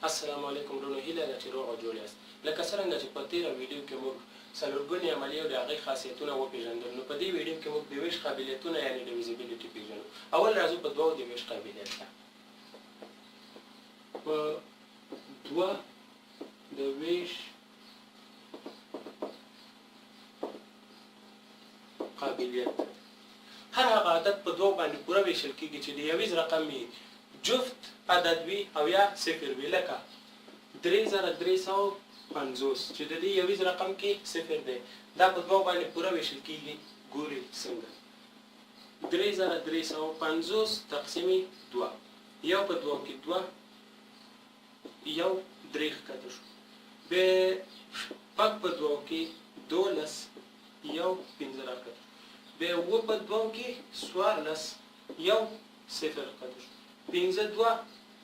السلام علیکم ورونو، هیله ده چې روغ او جوړ یاست. لکه څرنګه چې په تېره ویډیو کې موږ څلورګونې عملیې او د هغې خاصیتونه وپېژندل، نو په دې ویډیو کې موږ د ویش قابلیتونه یعنې ډیویزیبیلیټي پېژنو. اول راځو په دوو د ویش قابلیت ته. په دوه د ویش قابلیت، هر هغه عدد په دوو باندې پوره ویشل کېږي چې د یویز رقم یې جفت عدد وي او یا صفر وي، لکه 3350 چې د دې یویز رقم کې صفر دی، دا په دوو باندې پوره ویشل کېږي. ګورئ څنګه 3350 تقسیم 2، یو په دوو کې 2، یو 3 ښکته شو، بیا شپږ په دوو کې 12، یو 15 راښکته شو، بیا اووه په دوو کې 14، یو 0 ښکته شو، 15 2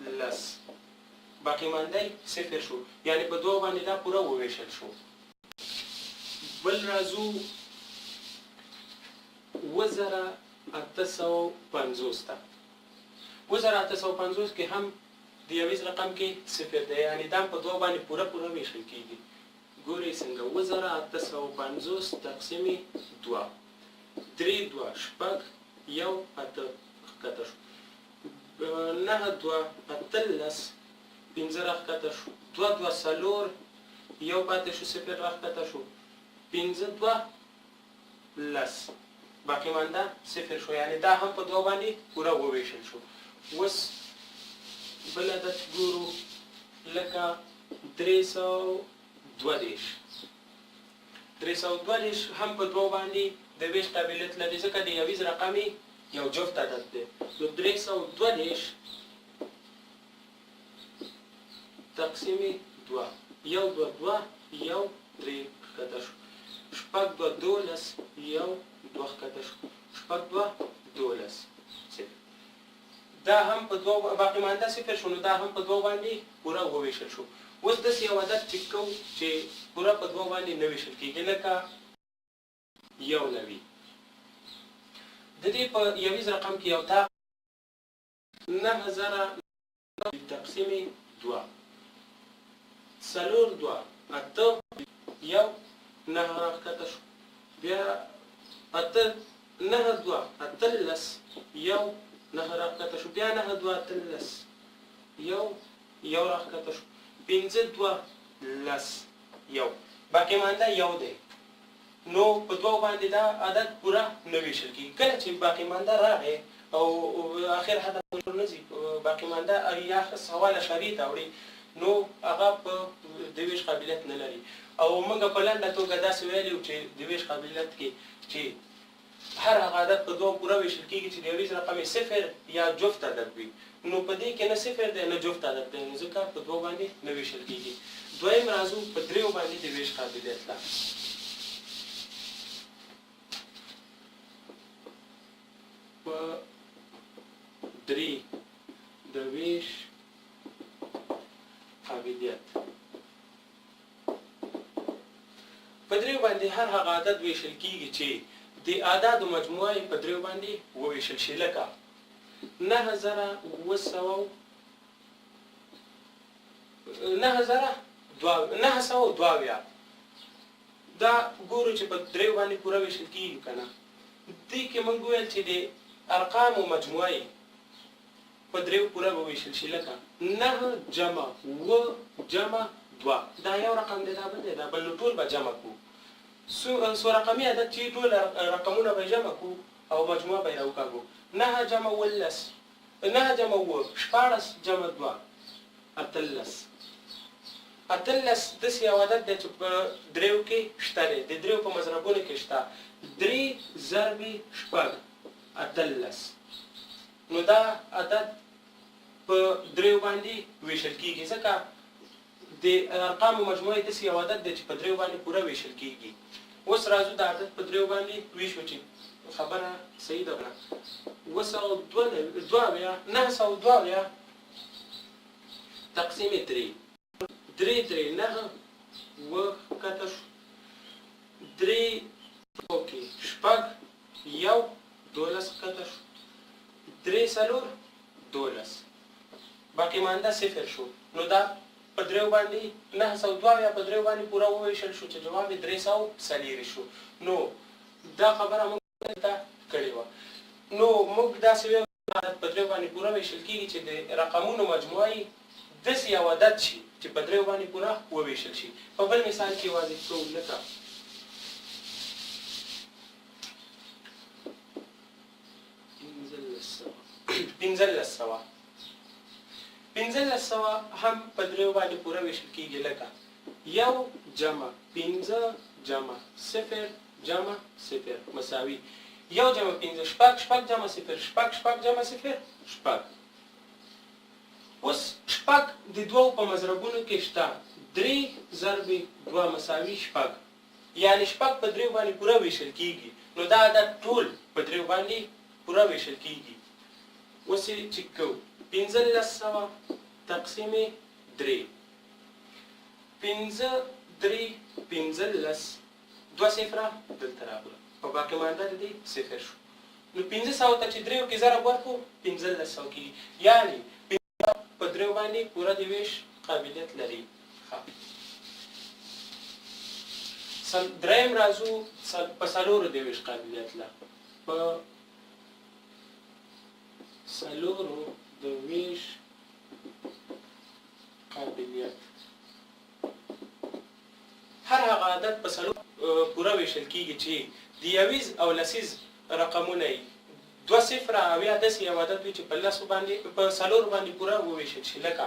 10، باقي ماندی 0 شو، یعنی په دوو باندې دا پوره وویشل شو. بل راځو 2850 ته. 2850 کې هم د یویز رقم کې 0 دی، یعنی دا په دوو باندې پوره ویشل کېږي. ګورئ څنګه 2850 تقسیم 2، 3 2 شپږ، یو 8 ښکته شو، 9 2 18، 15 راښکته شو، 2 2 څلور، یو پاتې شو 0 راښکته شو، 15 2 10، باقي مانده 0 شو، یعنی دا هم په دوه باندې پوره وویشل شو. اوس بل عدد ګورو لکه 342. 342 هم په دوه باندې د ویش قابلیت لري، ځکه د یویز رقم یو جفت عدد دی. نو 342 تقسیم 2، یو 2 2، یو 3 ښکته شو، شپږ 2 12، یو 2 ښکته شو، شپږ 2 12، دا هم په دوه باقي مانده 0 شو، نو دا هم په دوه باندې پوره وویشل شو. اوس داسې یو عدد چک کوو چې پوره په دوه باندې نه ویشل کېږي، لکه 190. د دې په یویز رقم کې یو تا 9000 تقسیم 2، څلور 2 8، یو 9 راښکته شو، بیا 8 9 2 18، یو 9 راښکته شو، بیا 9 2 18، یو راښکته شو، 15 2 10، یو باقي مانده یو دی. نو په دوو باندې دا عدد پوره نه ویشل کېږي. کله چې باقي مانده راغی او اخر حد پورې نه ځي، باقي مانده یا سوال اشارې ته وړي، نو هغه په د ویش قابلیت نه لري. او موږ په لنډه توګه داسې ویلي وو چې د ویش قابلیت کې چې هر هغه عدد په دوه پوره ویشل کېږي چې د یویز رقم یې 0 یا جفت عدد وي. نو په دې کې نه 0 دی نه جفت عدد دی، نو ځکه په دوه باندې نه ویشل کېږي. دویم راځو په دریو باندې د ویش قابلیت ته. په درې د ویش قابلیت، په دریو باندې هر هغه عدد ویشل کېږي چې د اعدادو مجموعه یې په دریو باندې وویشل شي، لکه 902، دا ګورو چې په دریو باندې پوره ویشل کېږي که نه. دې کې موږ وویل چې د ارقامو مجموعه یې په دریو پوره وویشل شي، لکه 9 جمع 9 جمع 2، دا یو رقم دی، دا بل دی، دا بل، نو ټول به جمع کړو. څو رقمي عدد چې ټول رقمونه به جمع کړو او مجموعه به یې راوکاږو. 9 جمع 18، 9 جمع 9 14 جمع 2 18. 18 داسې یو عدد دی چې په دریو کې شته دی، د دریو په مضربونو کې شته. 3 ضرب 6 18، نو دا عدد په دریو باندې ویشل کېږي، ځکه د ارقامو مجموعه داسې یو عدد دی چې په دریو باندې پوره ویشل کېږي. اوس راځو د عدد په دریو باندې ویشو چې خبره صحیح ده نه. 902 تقسیم 3، 3 3 9 وښکته شو، 3 اوکې شپږ، یو 12 ښکته شو، 3 4 12، باقي مانده 0 شو. نو دا په دریو باندې 902 یا په دریو باندې پوره وویشل شو چې جواب یې 340 شو. نو دا خبره موږ ته کړې وه. نو موږ داسې یو عدد په دریو باندې پوره ویشل کېږي چې د رقمونو مجموعه یې داسې یو عدد شي چې په دریو باندې پوره وویشل شي. په بل مثال کې واضح کوو لکه 1500 هم په دریو باندې پوره ویشل کېږي لکه 1 جمع 15 جمع 0 جمع 0 مساوي 1 جمع 15 شپږ جمع 0 شپږ جمع 0 شپږ. اوس شپږ د دوو په مضربونو کې شته 3 ضرب 2 مساوي شپږ، یعنې شپږ په دریو باندې پوره ویشل کېږي. نو دا عدد ټول په دریو باندې پوره ویشل کېږي. اوس یې چک کوو 1500 تقسیم 3 15 3 15 2 صفره دلته راغله په باقي مانده د دې 0 شو. نو 1500 ته چې دریو کې ضرب ورکړو 1500 کېږي، یعنې په دریو باندې پوره د ویش قابلیت لري. دریم راځو په څلورو د ویش قابلیت له په څلورو د ویش قابلیت. هر هغه عدد په څلورو پوره ویشل کېږي چې د یویز او لسیز رقمونه یې 2 صفره او یا داسې یو عدد وي چې په لسو باندې په څلورو باندې پوره وویشل شي. لکه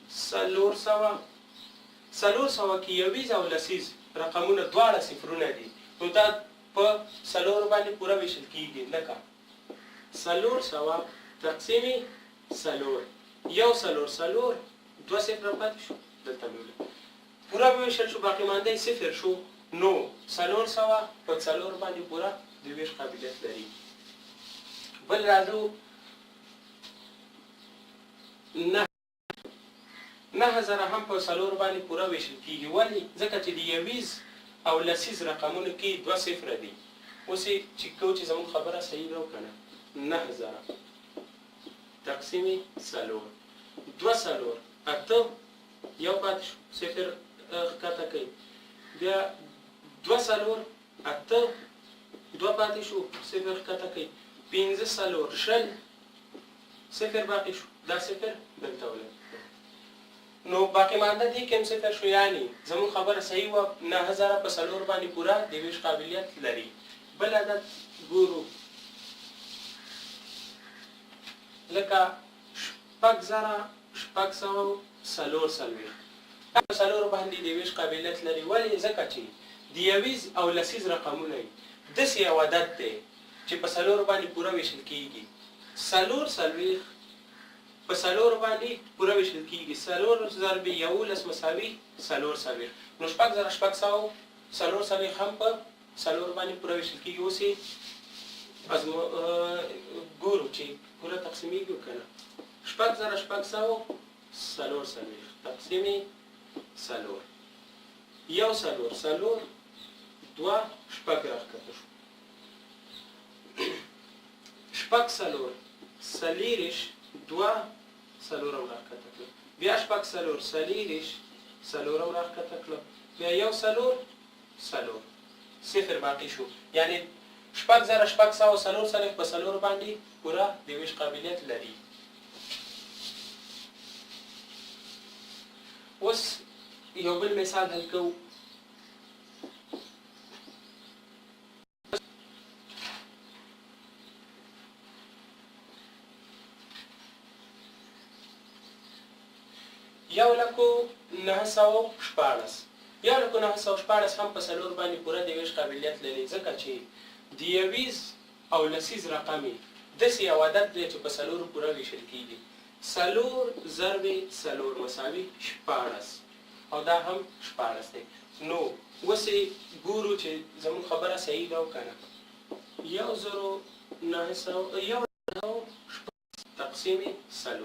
400 کې یویز او لسیز رقمونه دواړه صفرونه دي، نو دا په څلورو باندې پوره ویشل کېږي. لکه 400 تقسیم 4 یو څلور 2 صفره پاتې شو دلته مې پوره وویشل شو، باقي مانده یې 0 شو. نو 400 په څلورو باندې پوره د ویش قابلیت لري. بل راځو 9000 هم په څلورو باندې پوره ویشل کېږي. ولې؟ ځکه چې د یویز او لسیز رقمونو کې 2 صفره دي. اوس یې چک کوو چې زموږ خبره صحیح ده او که نه. 9000 تقسیم 4 2 4 8 یو پاتې شو 0 ښکته کوي، بیا 2 4 8 2 پاتې شو 0 ښکته کوي، 15 4 شل 0 باقي شو، دا 0 دلته ولګ. نو باقي مانده دې کې هم 0 شو، یعنې زموږ خبره صحیح وه. 9000 په څلور باندې پوره د ویش قابلیت لري. بل عدد ګورو لکه 6640 په څلورو باندې د ویش قابلیت لري. ولې؟ ځکه چې د یویز او لسیز رقمونه یې داسې یو عدد دی چې په څلورو باندې پوره ویشل کېږي. 4 په څلورو باندې پوره ویشل کېږي. 4 ضرب 11 مساوي 4 نو 6640 هم په څلورو باندې پوره ویشل کېږي. اوس یې ګورو چې پوره تقسیمېږي او که نه. 6640 تقسیم 4 یو 4 2 شپږ راښکته شو، 6 4 40 2 څلورم راښکته کړه، بیا 6 4 40 څلورم راښکته کړه، بیا یو 4 0 باقي شو، یعنې 6640 په څلورو باندې پوره د ویش قابلیت لري. اوس یو بل مثال حل کوو. یو لکو 914 هم په څلور باندې پوره د ویش قابلیت لري، ځکه چې د یویز او لسیز رقم یې داسې یو عدد دی چې په څلورو پوره ویشل کېږي. 4 ضرب 4 مساوي 14 او دا هم 14 دی. نو اوس یې ګورو چې زموږ خبره صحیح ده او که نه. 1900 تقسیم 4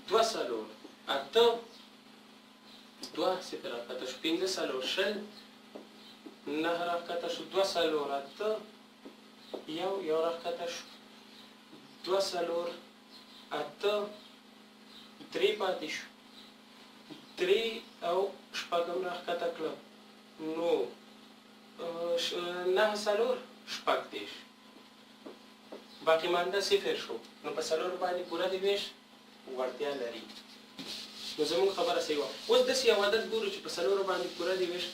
2 4 8 2 0 راښکته شو، 15 4 شل 9 راښکته شو، 2 4 8 یو راښکته شو، 2 4 8 3 پاتې شو 3 او شپږ هم راښکته کړه نو 9 څلور شپږ دېرش باقي مانده 0 شو نو په څلورو باندې پوره د ویش وړتیا لري نو زموږ خبره صحیح وه اوس داسې یو عدد ګورو چې په څلورو باندې پوره د ویش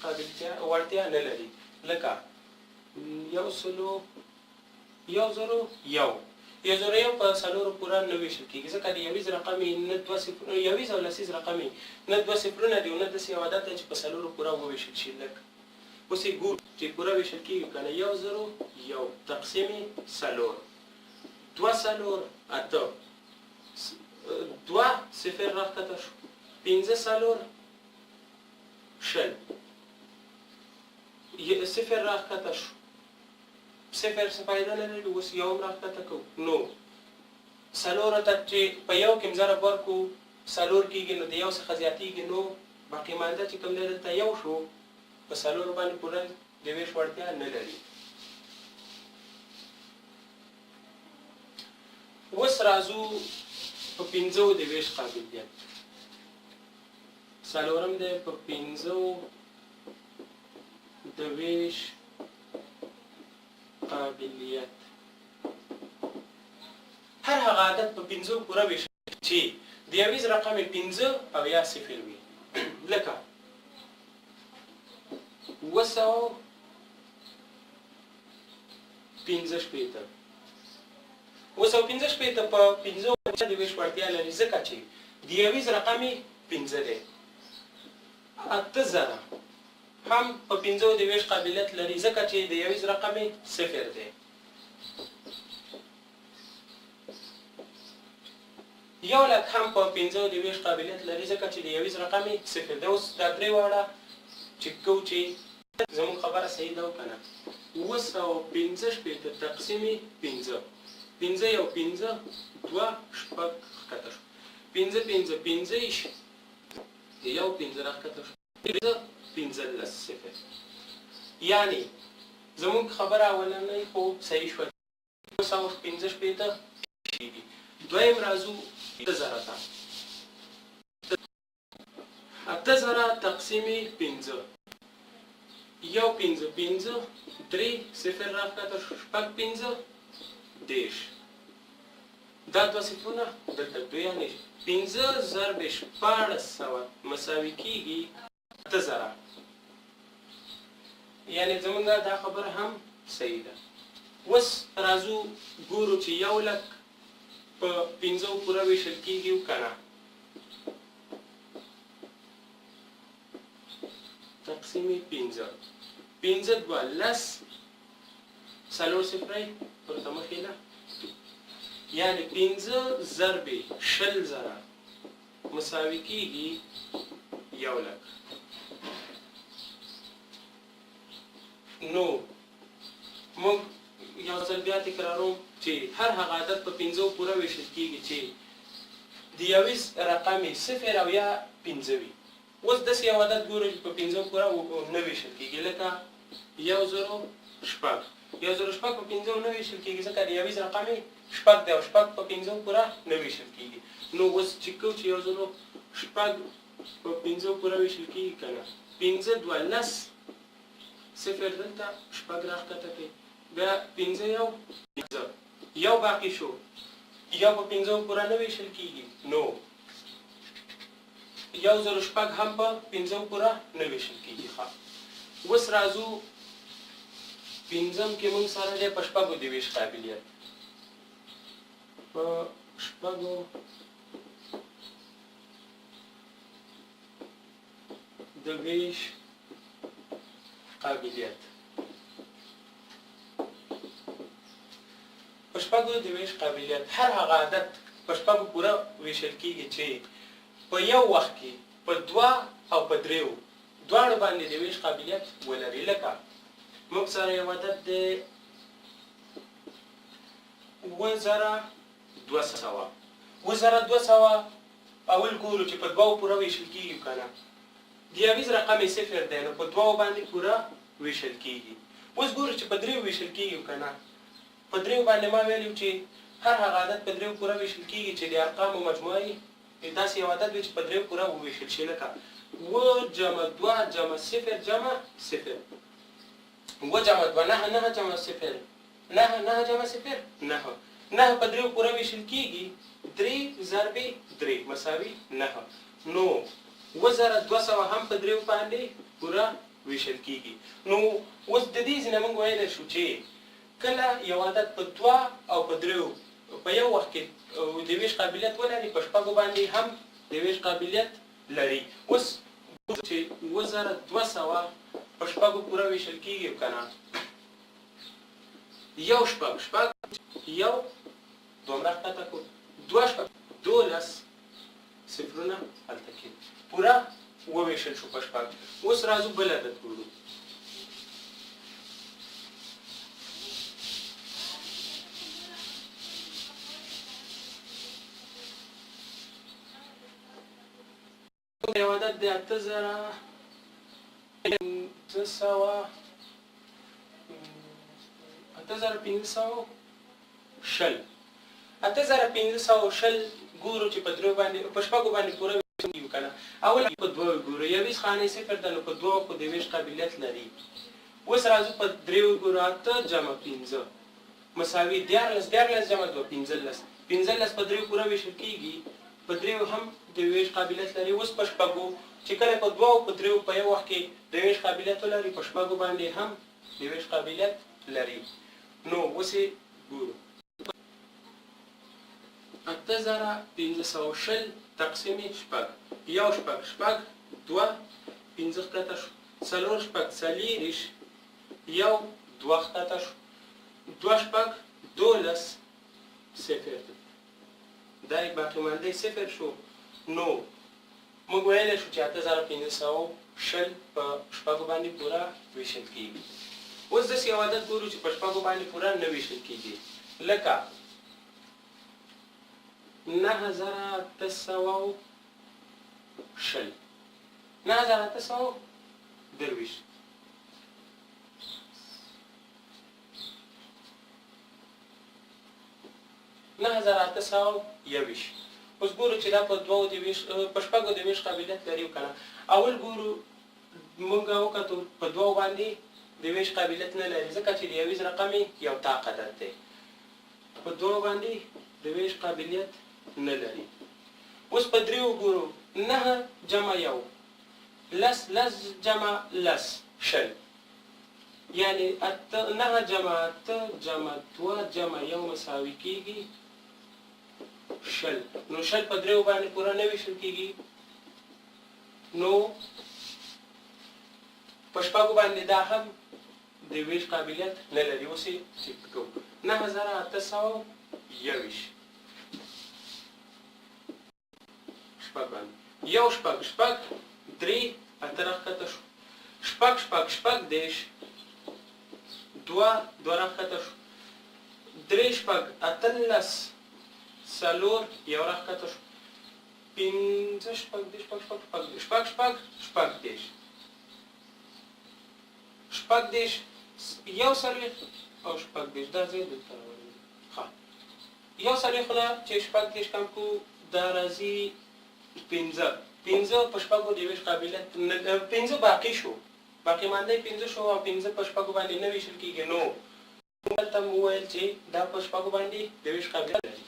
وړتیا نه لري لکه 1,001 په څلورو پوره نه ویشل کېږي ځکه د یویز رقم یې نه 2 صفرونه یویز او لسیز رقم یې نه 2 صفرونه دي او نه داسې یو عدد دی چې په څلورو پوره وویشل شي لږ اوس یې ګورو چې پوره ویشل کېږي که نه 1,001 تقسیم څلور 2 څلور 8 2 صفر راښکته شو 5 څلور 0 صفر راښکته شو صفر څه فایده نه لري اوس یو هم راښکته کوو نو څلورو ته چې په یو کې ضرب ورکړو څلور کېږي نو د یو څخه زیاتېږي نو باقي مانده چې کوم دی دلته یو شو په څلورو باندې پوره د ویش وړتیا نه لري اوس راځو په 5 د ویش قابلیت څلورم دی په 5 د ویش قابلیت هر هغه عدد په 5 پوره ویشل چې د یویز رقم 5 او یا 0 وي لکه 215 215 په 5 د ویش وړتیا لري ځکه چې د یویز رقم 15 دی 8000 هم په 5 د ویش قابلیت لري ځکه چې د یویز رقم 0 دی یو لک هم په 5 د ویش قابلیت لري ځکه چې د یویز رقم 0 دی اوس دا درې واړه چې کوو چې زموږ خبره صحیح ده که نه 215 تقسیم 15 15 یو 15 2 شپږ ښکته شو 15 15 15 یو 15 راښکته شو 15 صفر یعنی زموږ خبره اولنۍ خو صحیح شوه 215 کېږي دویم راځو 8000 ته 8000 تقسیم 15 یو 15 15 3 صفر راښکته شو شپږ 15 10 دا 2 صفرونه دلته 2 یعنې 15 ضرب 1400 مساوي کېږي 8000 یعنې زمونږ دا خبره هم صحیح ده اوس راځو ګورو چې یو لک په 5 پوره ویشل کېږي که نه تقسیم 15 15 2 لس څلور صفرۍ ورته مخکې ده یعنې 15 ضرب 20000 مساوي کېږي یو لک نو موږ یو ځل بیا تکراروم چې هر هغه عدد په 5 پوره ویشل کېږي چې د یویز رقم 0 او یا 15 وي اوس داسې یو عدد ګورو چې په 5 پوره نه ویشل کېږي لکه 1,006 1,006 په 5 نه ویشل کېږي ځکه د یویز رقم 6 دی او 6 په 5 پوره نه ویشل کېږي نو اوس چې کوو چې 1,006 په 5 پوره ویشل کېږي که نه 15 2 لس صفر دلته 6 راښکته کوي بیا 15 یو 15 یو باقي شو یو په 5 پوره نه ویشل کېږي نو 1,006 هم په 5 پوره نه ویشل کېږي ښه اوس راځو 5م کې موږ سره دی په 6 د ویش قابلیت په 6 د ویش قابلیت په 6 د ویش قابلیت هر هغه عدد په 6 پوره ویشل کېږي چې په یو وخت کې په 2 او په 3 دواړو باندې د ویش قابلیت ولري لکه موږ سره یو عدد دی 2,200 اول ګورو چې په 2 پوره ویشل کېږي که نه د یویز رقم 0 دی نو په 2 باندې پوره ویشل کېږي اوس ګورو چې په 3 ویشل کېږي که نه په 3 باندې ما ویلو چې هر هغه عدد په 3 پوره ویشل کېږي چې د ارقامو مجموعه داسې یو عدد وي چې په دریو پوره وویشل شي لکه اوه جمع 2 جمع 0 جمع 0 اوه جمع 2 9 9 جمع 0 9 9 جمع 0 9 9 په دریو پوره ویشل کېږي 3 ضرب 3 مساوي 9 نو 2200 هم په دریو باندې پوره ویشل کېږي. نو اوس د دې ځینې موږ ویلی شو چې کله یو عدد په 2 او په 3 په یو وخت کې د ویش قابلیت ولري په شپږو باندې هم د ویش قابلیت لري. اوس چې 2200 په شپږو پوره ویشل کېږي که نه یو شپږ یو دومره ښکته کړو 2 شپږ 12 صفرونه هلته کېږي پوره وویشل شو په شپږ. اوس راځو بل عدد ګورو یو عدد دی 8510 ګورو چې په درو باندې په شپږو باندې پوره ویشل کنه. اول په 2 ګورو یویش خانه صفر ده نو په 2 خو د ویش قابلیت لري. اوس راځو په 3 ګورو 8 جمع 15 مساوي 14 جمع 2 15 په 3 پوره ویشل کېږي په 3 هم د ویش قابلیت لري. اوس په شپږو چې کله په 2 او په 3 په یو وخت کې د ویش قابلیت ولري په شپږو باندې هم د ویش قابلیت لري. نو اوس یې ګورو 8510 تقسیم شپږ یو شپږ 2 15 ښکته شو څلور شپږ څلېرویش یو 2 ښکته شو 2 شپږ 12 صفر دا یې باقي مانده صفر شو. نو موږ ویلی شو چې 8510 په شپږو باندې پوره ویشل کېږي. اوس داسې یو عدد ګورو چې په شپږو باندې پوره نه ویشل کېږي لکه 9810 9810 9821 اوس ګورو چې دا په 2 د ویش په شپږو د ویش قابلیت لري که نه. اول ګورو موږ وکتو په 2 باندې د ویش قابلیت نه لري ځکه چې د یویز رقم یو طاق عدد دی په 2 باندې د ویش قابلیت نه لري. اوس په 3 وګورو 9 جمع 1 لس جمع لس شل یعنی 9 جمع 8 جمع 2 جمع 1 مساوي کېږي شل. نو شل په 3 باندې پوره نه ویشل کېږي نو په شپږو باندې دا هم د ویش قابلیت نه لري. اوس یې ټیک کوو 9821 شپږ باندې یو شپږ 3 اتر ښکته شو شپږ 10 2 راښکته شو 3 شپږ 18 څلور یو راښکته شو 5 شپږ 10 یو څلوېښت او شپږ 10 دا ځای دلته راولي یو څلوېښت نه چې شپږ 10 کم کړو دا راځي 15 په شپږو د ویش قابلیت 15 باقي شو باقي مانده 15 شو او 15 په شپږو باندې نه ویشل کېږي. نو دلته مو وویل چې دا په شپږو باندې د ویش قابلیت لري.